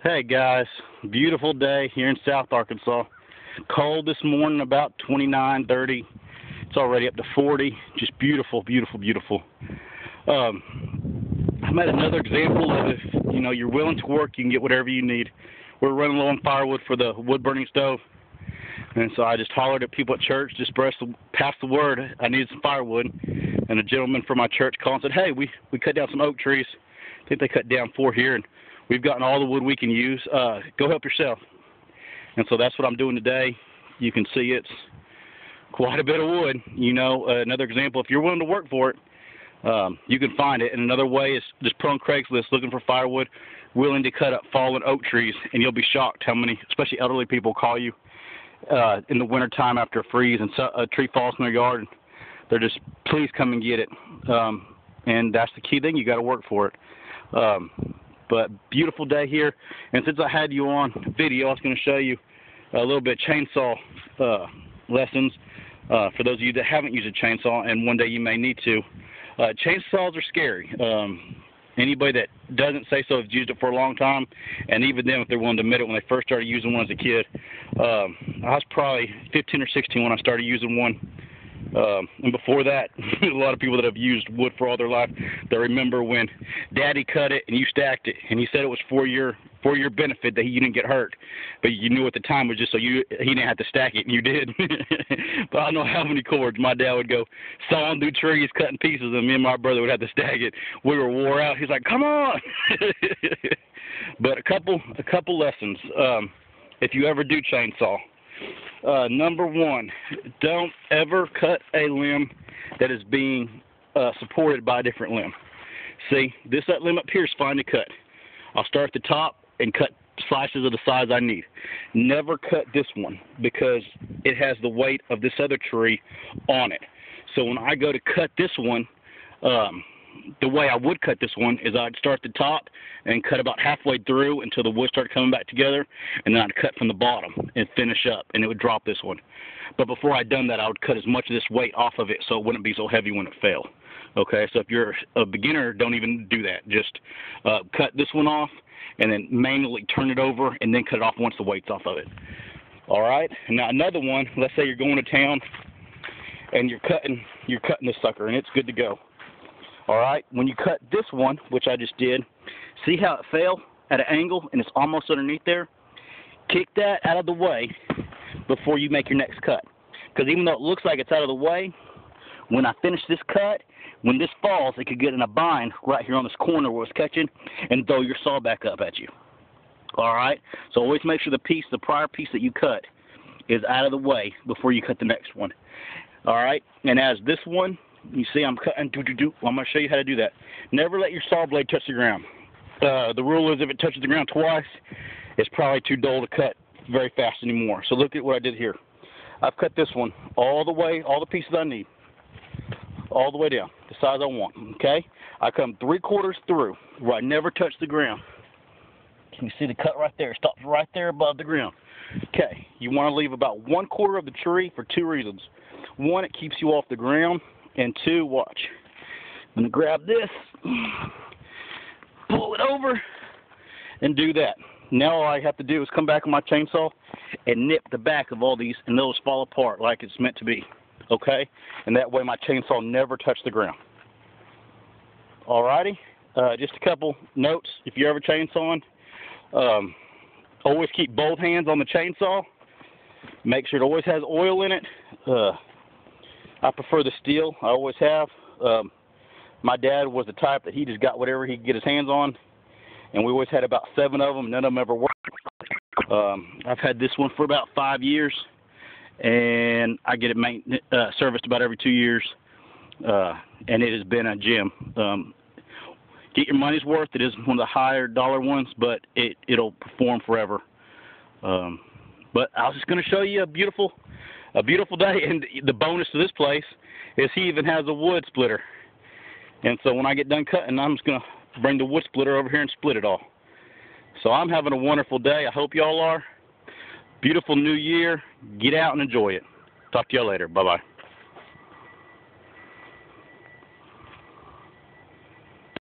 Hey guys, beautiful day here in South Arkansas. Cold this morning, about 29, 30. It's already up to 40. Just beautiful, beautiful, beautiful. I'm at another example of if you're willing to work, you can get whatever you need. We're running low on firewood for the wood burning stove, and so I just hollered at people at church, just passed the word. I needed some firewood, and a gentleman from my church called and said, "Hey, we cut down some oak trees. I think they cut down 4 here, and we've gotten all the wood we can use. Go help yourself." And so that's what I'm doing today. You can see it's quite a bit of wood. Another example, if you're willing to work for it, you can find it. And another way is just put on Craigslist looking for firewood, willing to cut up fallen oak trees, and you'll be shocked how many, especially elderly people, call you in the wintertime after a freeze and a tree falls in their yard. And they're just, please come and get it. And that's the key thing. You got to work for it. But beautiful day here, and since I had you on video, I was going to show you a little bit of chainsaw lessons for those of you that haven't used a chainsaw, and one day you may need to. Chainsaws are scary. Anybody that doesn't say so has used it for a long time, and even them, if they're willing to admit it, when they first started using one as a kid. I was probably 15 or 16 when I started using one. And before that, a lot of people that have used wood for all their life, they remember when Daddy cut it and you stacked it, and he said it was for your benefit, that you didn't get hurt, but you knew at the time was just so he didn't have to stack it, and you did. But I don't know how many cords my dad would go sawing through trees, cutting pieces, and me and my brother would have to stack it. We were wore out. He's like, "Come on!" But a couple lessons. If you ever do chainsaw. Number one, don't ever cut a limb that is being supported by a different limb. See, that limb up here is fine to cut. I'll start at the top and cut slices of the size I need. Never cut this one because it has the weight of this other tree on it. So when I go to cut this one, the way I would cut this one is I'd start at the top and cut about halfway through until the wood started coming back together, and then I'd cut from the bottom and finish up, and it would drop this one. But before I'd done that, I would cut as much of this weight off of it so it wouldn't be so heavy when it fell. Okay, so if you're a beginner, don't even do that. Just cut this one off and then manually turn it over and then cut it off once the weight's off of it. All right, now another one, let's say you're going to town and you're cutting this sucker and it's good to go. All right, when you cut this one, which I just did, see how it fell at an angle and it's almost underneath there? Kick that out of the way before you make your next cut. Because even though it looks like it's out of the way, when I finish this cut, when this falls, it could get in a bind right here on this corner where it's catching and throw your saw back up at you. All right, so always make sure the prior piece that you cut is out of the way before you cut the next one. All right, and as this one, you see I'm cutting, well, I'm going to show you how to do that. Never let your saw blade touch the ground. The rule is if it touches the ground twice, it's probably too dull to cut very fast anymore. So look at what I did here. I've cut this one all the way, all the pieces I need, all the way down, the size I want, okay? I come 3/4 through where I never touch the ground. Can you see the cut right there? It stops right there above the ground. Okay, you want to leave about 1/4 of the tree for 2 reasons. One, it keeps you off the ground. And 2, watch. I'm going to grab this, pull it over, and do that. Now all I have to do is come back with my chainsaw and nip the back of all these, and those fall apart like it's meant to be. Okay? And that way my chainsaw never touched the ground. Alrighty? Just a couple notes. If you're ever chainsawing, always keep both hands on the chainsaw. Make sure it always has oil in it. I prefer the steel. I always have. My dad was the type that he just got whatever he could get his hands on, and we always had about 7 of them. None of them ever worked. I've had this one for about 5 years, and I get it serviced about every 2 years, and it has been a gem. Get your money's worth. It is one of the higher dollar ones, but it'll perform forever. But I was just going to show you a beautiful day, and the bonus to this place is he even has a wood splitter. And so when I get done cutting, I'm just going to bring the wood splitter over here and split it all. So I'm having a wonderful day. I hope y'all are. Beautiful new year. Get out and enjoy it. Talk to y'all later. Bye-bye.